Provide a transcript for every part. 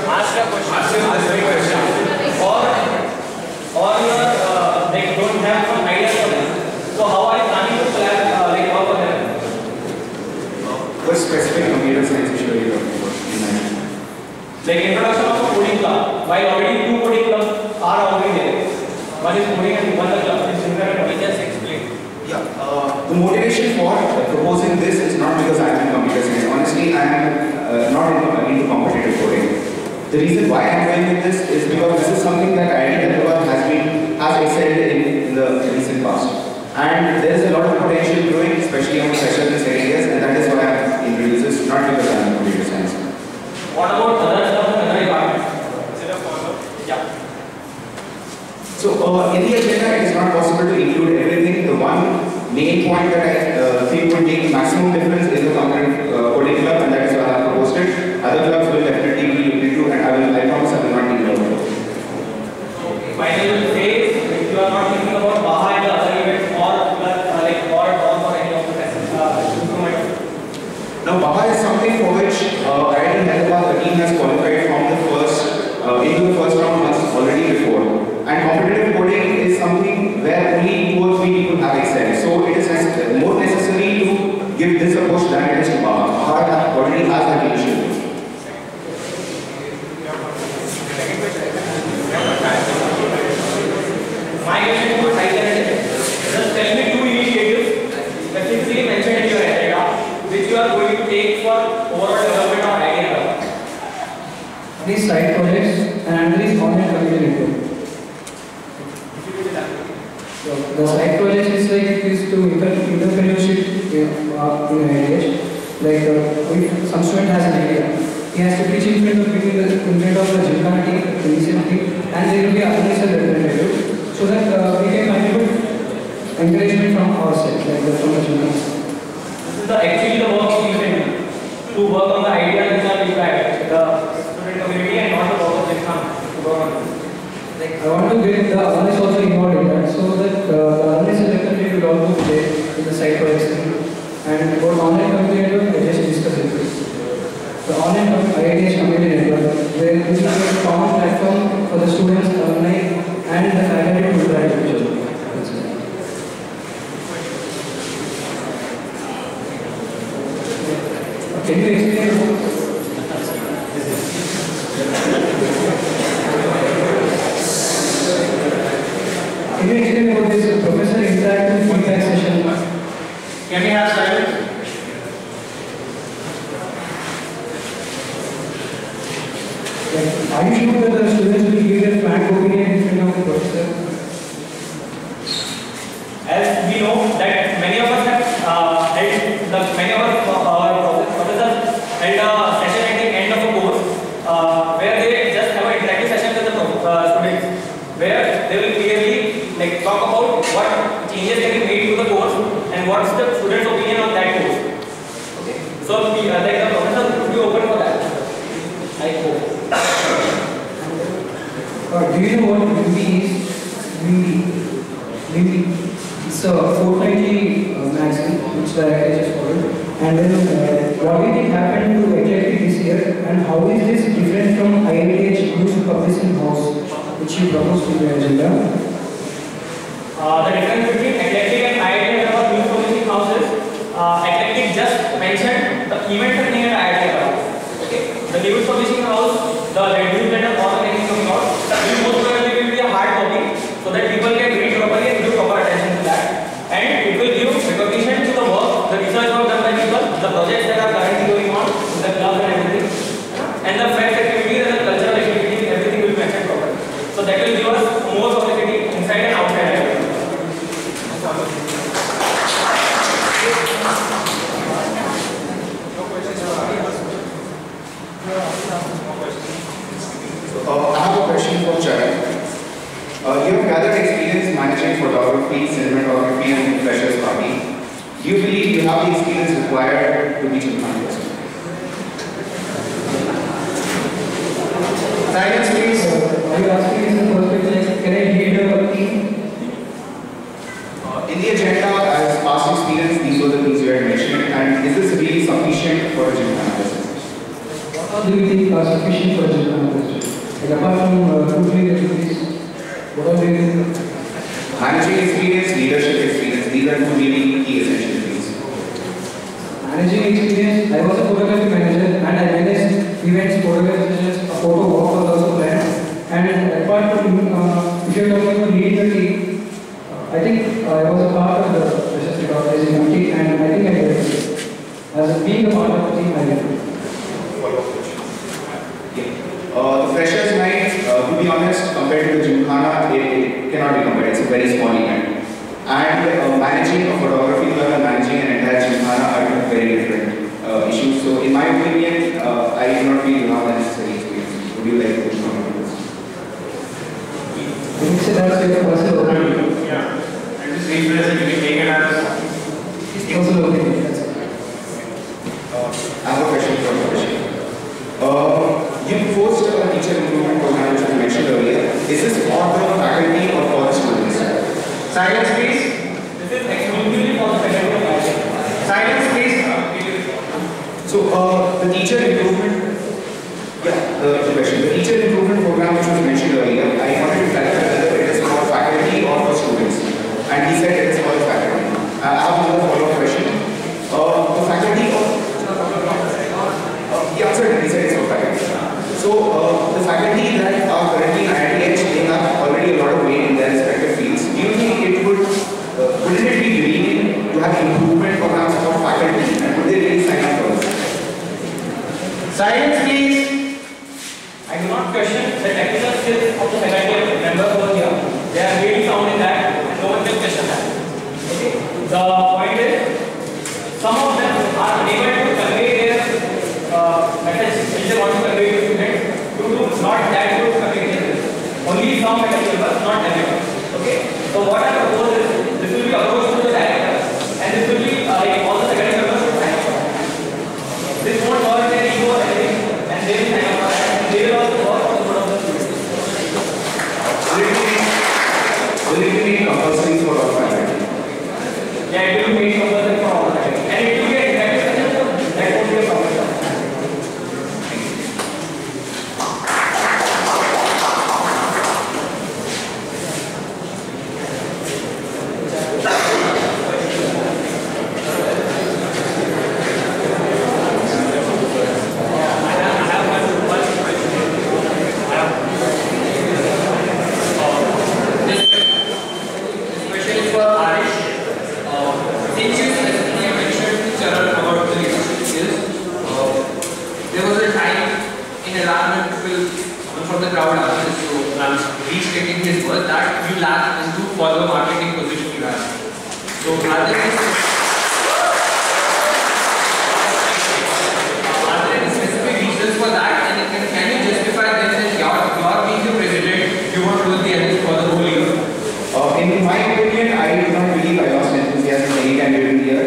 ask a question. Or you are like don't have some ideas for them. So how are you planning to like work for them? What specific computer science issue are you talking about? Like introduction of a coding club. While already 2 coding clubs are already there. One is coding and one the club is similar. We just explain. Yeah. The motivation for proposing this is not because I am in computer science. Honestly, I am not into competitive coding. The reason why I am going with this is because this is something that IIT Hyderabad has excelled in the recent past. And there is a lot of potential growing, especially on specialist areas, and that is why I have introduced this, not because I am in computer science. What about other stuff in other departments? Is it a follow-up? Yeah. So, in the agenda, it is not possible to include everything. The one main point that I think would make maximum difference is the concurrent coding club, and that is why I have proposed it. Other clubs will definitely be looked into, and I promise I will not leave it out. Final phase, if you are not thinking about Baha and the other events, or any of the improvement. Now, Baha is something for which IIT Hyderabad, the team has qualified from the into the first round once already before. And competitive coding is something where only 2 or 3 people have excelled. So it is more necessary to give this a push than it is to Baha. Baha already has that initiative. My question to just tell me 2 initiatives specifically mentioned in your agenda which you are going to take for overall development of idea. These side projects and these online community network. So the side project is to entrepreneurship in ideas. Like if some student has an idea, he has to pitch in front of the Gymkhana team, the recent team, and there will be others representative, so that we can contribute encouragement from our side, like from the Gymkhana. This is actually the work you can do to work on the ideas which are required, the student community, and not the work of Gymkhana. Like I want to get the others also involved in that, so that the others representative will also play in the side projects. And about online community network, I just discussed it. The online IIT's community network, where we have a common platform for the students, alumni, and the faculty to interact with each other. Can you explain? Can you explain about this professor interactive feedback session? Can we have silence? Are you sure that the students will give their frank opinion in front of the professor? As we know that many of us have many of our professors held a session at the end of a course where they just have an interactive session with the students, where they will clearly talk about what changes can be made to the course and what's the student's opinion on that course. Okay, so the professor would be open for that. I hope. Do you know what Wimby is? Wimby. It's a fortnightly magazine which I just followed. And then what do you think happened to Eclectic this year, and how is this different from IITH Youth Publishing House, which you proposed in your agenda? The difference between Eclectic and IIT Youth Publishing House is Eclectic just mentioned the events happening at IIT. Okay, the Youth Publishing House, the newsletter or anything coming out, will most probably be a hard copy so that people can read properly and give proper attention to that. And it will give recognition to the work, the research work done by people, the projects that are currently going on, the clubs and everything, and the fest activities and the cultural activities, everything will be mentioned properly. So that will give us more publicity inside and outside. I have a question for Charan. You have gathered experience managing photography, cinematography, and freshers party. Do you believe you have the experience required to be Gymkhana? Silence, please. Are you asking in the perspective, can I lead a team? In the agenda, as past experience, these were the things you had mentioned, and is this really sufficient for a Gymkhana business? What do you think are sufficient for a Gymkhana? Like apart from totally activities, what are they? Managing experience, leadership experience, these are two really key essential things. Managing experience, I was a photography manager and I managed events, photography sessions, a photo walk was also planned. And apart from, if you're talking about leading the team, I think I was a part of the process organizing the team and I think I did it. As being a part of the team, I did it. The freshers night, to be honest, compared to the Gymkhana, it cannot be compared. It's a very small event. And managing a photography club and managing an entire Gymkhana are two very different issues. So, in my opinion, I do not feel you have the necessary experience. Would you like to comment on this? That's your personal opinion. Yeah. And this represent you can take it as Personal opinion. I have a question for you. You proposed a teacher improvement program which was mentioned earlier. Is this for the faculty or for the students? silence please. This is exclusively for the faculty. Silence please. So, the teacher improvement, the question. The teacher improvement program which was mentioned earlier, I wanted to clarify whether it is for faculty or for students. And he said it is for the faculty. I have another follow-up question. The faculty he answered it, he said it's for faculty. So, the faculty that are currently in IITH, they have already a lot of weight in their respective fields. Do you think it wouldn't it be convenient to have improvement programs for faculty and would they really sign up for this? Silence please. I do not question the technical skills of the faculty members over here. They are really sound in that and no one can question that. Okay. The point is, some of them are unable to convey their message which they want to convey to students due to not that good communication. Only some faculty members, not everyone. Okay. So what I propose is this will be approached to the director and this will be like all the faculty members will sign up for that. This won't hurt their ego or anything and they will sign up for that and they will also work for the good of the students. Will it be compulsory for all faculty? Yeah, it will be made compulsory for all faculty. And it will be a interactive session, so that won't be a problem. From the crowd answers, so I'm restating his words that you lack into follow marketing position you have. So are there any specific reasons for that, and can you justify them that you're being the president, you won't lose the energy for the whole year? In my opinion, I do not believe I lost enthusiasm any time during the year.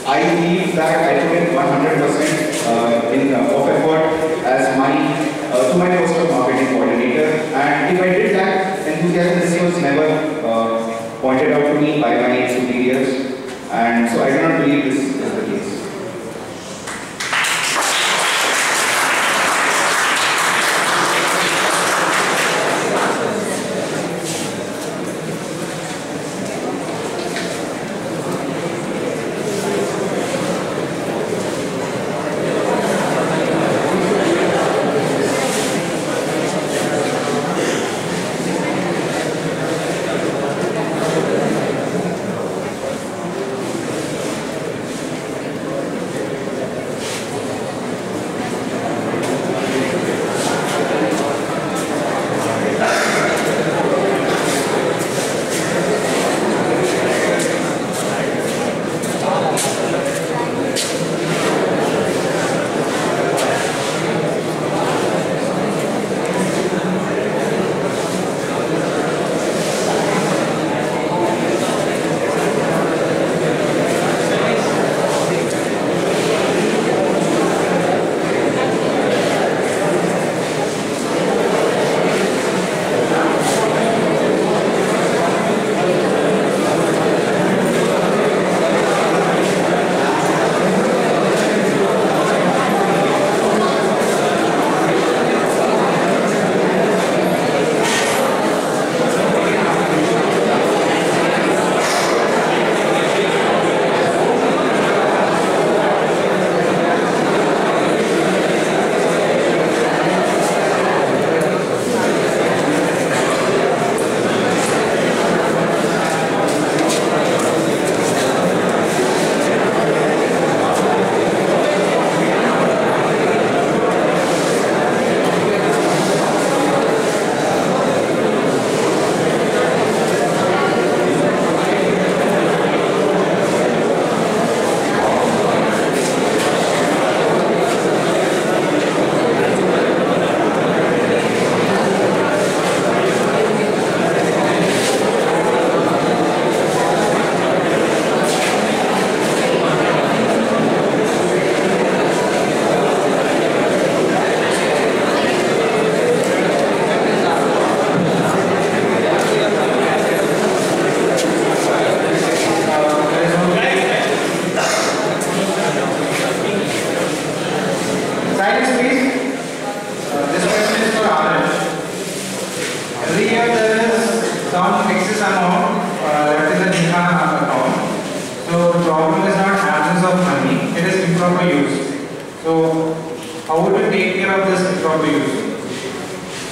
I believe that I put in 100% of effort as my to my post of marketing coordinator, and if I did that, enthusiasm was never pointed out to me by my superiors, and so I do not believe this is the case.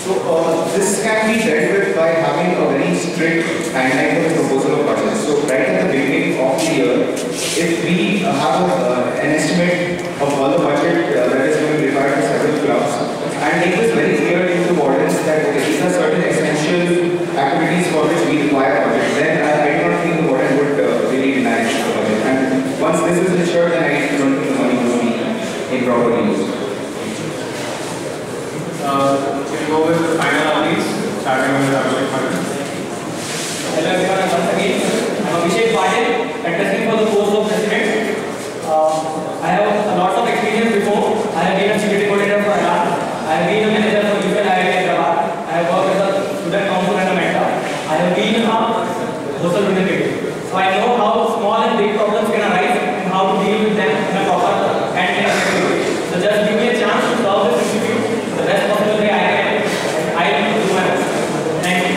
So this can be dealt with by having a very strict timeline for the proposal of budget. So right at the beginning of the year, if we have an estimate of all the budget that is going to be required for several clubs, and make this very clear to the audience that okay, these are certain essential activities for which we require budget, then I do not think the warden would really deny the budget. And once this is ensured, then I don't think the money will be improperly used. Can we go with the final athletes, starting with Gymkhana. Hello everyone, once again, I'm Abhishek Patil, contesting for the post of president. I have a lot of experience before. I have been a security coordinator for Iran. I have been a manager for UPL IIT Hyderabad. I have worked as a student council and a mentor. I have been a hostel representative. So I know how small and big problems can arise and how to deal with them in a proper and effective way. So just give me a chance to solve this issue the best possible way I can. And I will do my best. Thank you.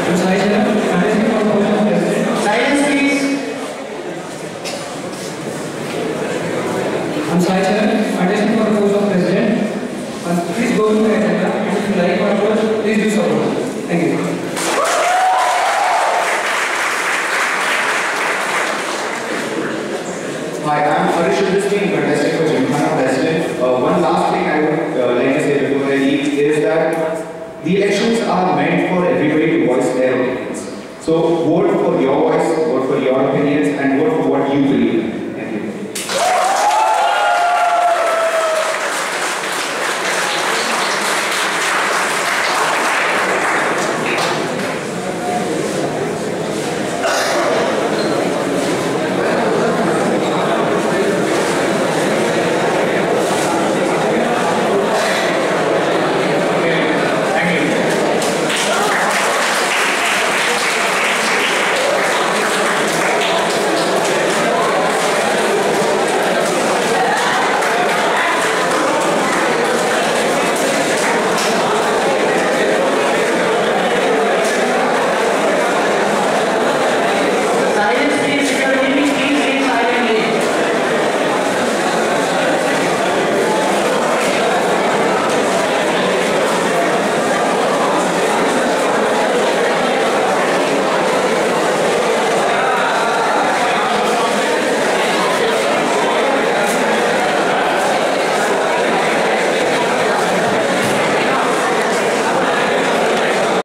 I'm sorry, sir. Contesting for the post of president. Silence, please. I'm sorry, sir. Contesting for the post of president. Please go to the agenda. And if you like our approach, please do so. Thank you. Hi, I'm Harish Udistin, contesting for Gymkhana President. One last thing I would like to say before I leave is that the elections are meant for everybody to voice their opinions. So vote for your voice,